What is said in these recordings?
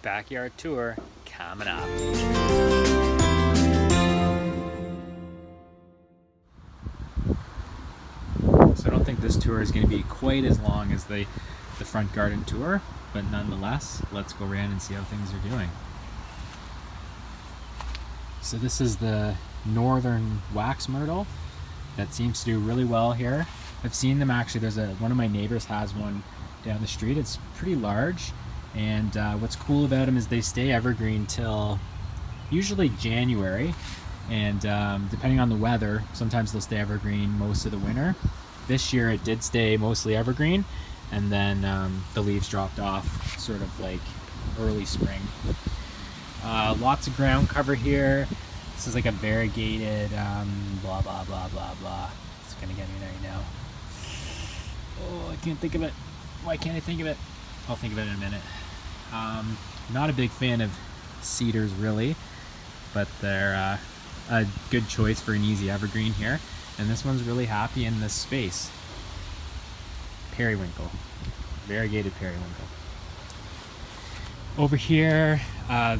backyard tour coming up. So I don't think this tour is going to be quite as long as the front garden tour, but nonetheless, let's go around and see how things are doing. So this is the northern wax myrtle that seems to do really well here. I've seen them actually. One of my neighbors has one down the street. It's pretty large, and what's cool about them is they stay evergreen till usually January, and depending on the weather, sometimes they'll stay evergreen most of the winter. This year it did stay mostly evergreen, and then the leaves dropped off sort of like early spring. Lots of ground cover here. This is like a variegated blah blah blah blah blah. It's gonna get me right now. Oh, I can't think of it. Why can't I think of it? I'll think of it in a minute. Not a big fan of cedars really, but they're a good choice for an easy evergreen here. And this one's really happy in this space. Periwinkle, variegated periwinkle. Over here,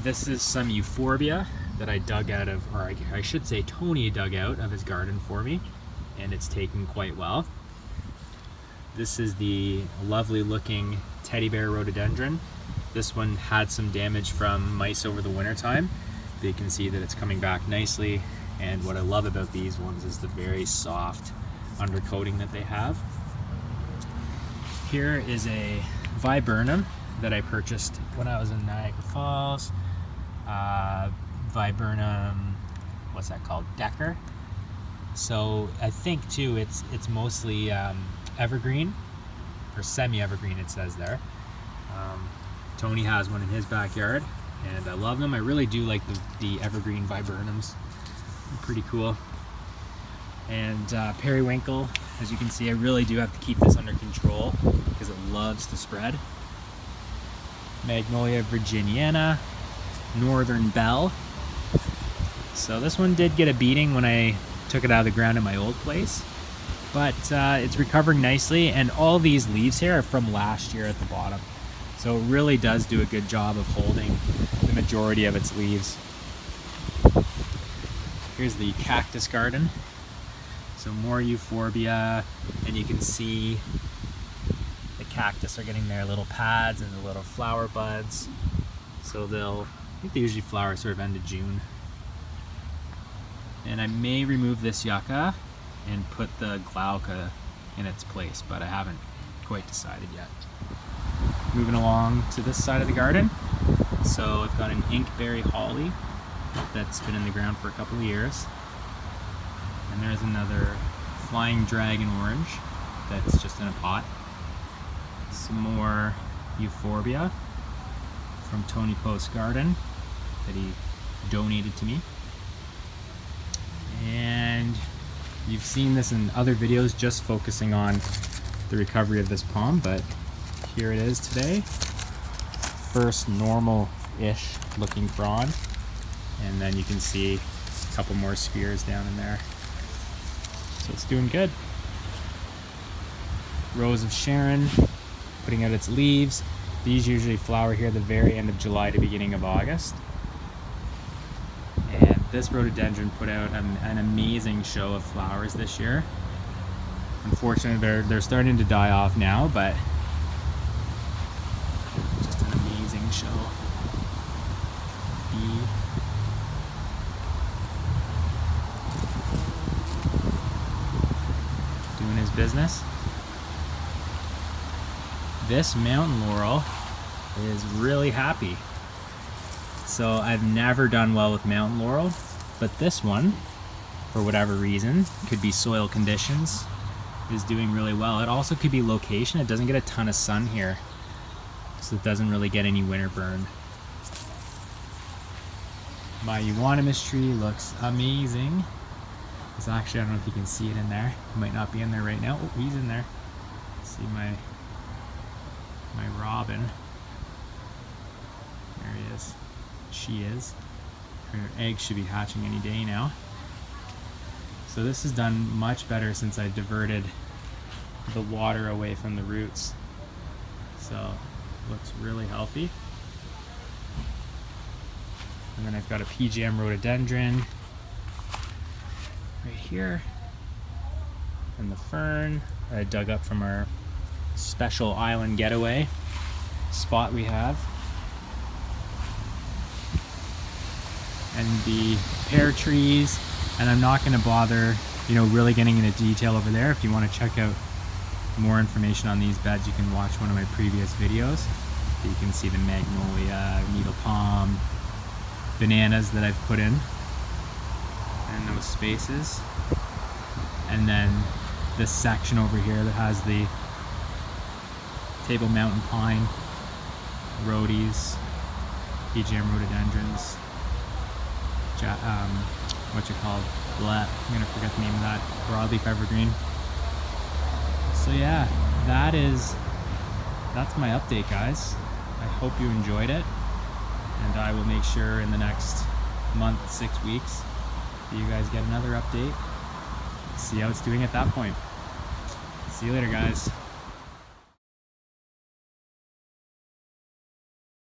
this is some Euphorbia that I dug out of, or I should say Tony dug out of his garden for me, and it's taken quite well. This is the lovely looking teddy bear rhododendron. This one had some damage from mice over the winter time. But you can see that it's coming back nicely, and what I love about these ones is the very soft undercoating that they have. Here is a Viburnum that I purchased when I was in Niagara Falls. Viburnum, what's that called? Decker. So I think too it's mostly evergreen or semi-evergreen, it says there. Tony has one in his backyard, and I love them. I really do like the evergreen Viburnums. They're pretty cool. And Periwinkle, as you can see, I really do have to keep this under control because it loves to spread. Magnolia virginiana, Northern Belle. So this one did get a beating when I took it out of the ground in my old place, but it's recovering nicely, and all these leaves here are from last year at the bottom. So it really does do a good job of holding the majority of its leaves. Here's the Cactus Garden. So more Euphorbia, and you can see the cactus are getting their little pads and the little flower buds. So I think they usually flower sort of end of June. And I may remove this yucca and put the glauca in its place, but I haven't quite decided yet. Moving along to this side of the garden. So I've got an inkberry holly that's been in the ground for a couple of years. And there's another flying dragon orange that's just in a pot. Some more Euphorbia from Tony Post's garden that he donated to me. And you've seen this in other videos, just focusing on the recovery of this palm, but here it is today. First normal-ish looking frond, and then you can see a couple more spears down in there. So it's doing good. Rose of Sharon putting out its leaves. These usually flower here at the very end of July to beginning of August. And this rhododendron put out an amazing show of flowers this year. Unfortunately, they're starting to die off now, but just an amazing show. Doing his business. This mountain laurel is really happy. So I've never done well with mountain laurel, but this one, for whatever reason, could be soil conditions, is doing really well. It also could be location. It doesn't get a ton of sun here, so it doesn't really get any winter burn. My euonymus tree looks amazing. It's actually, I don't know if you can see it in there. It might not be in there right now. Oh, he's in there. See my robin. There he is. She is. Her eggs should be hatching any day now. So this has done much better since I diverted the water away from the roots. So looks really healthy. And then I've got a PGM rhododendron right here. And the fern that I dug up from our special island getaway spot we have. And the pear trees. And I'm not going to bother, you know, really getting into detail over there. If you want to check out more information on these beds, you can watch one of my previous videos. You can see the magnolia, needle palm, bananas that I've put in those spaces. And then this section over here that has the Table Mountain pine, rhodies, PGM rhododendrons, what's it called? I'm gonna forget the name of that. Broadleaf evergreen. So yeah, that's my update, guys. I hope you enjoyed it, and I will make sure in the next month, 6 weeks, that you guys get another update. See how it's doing at that point. See you later, guys.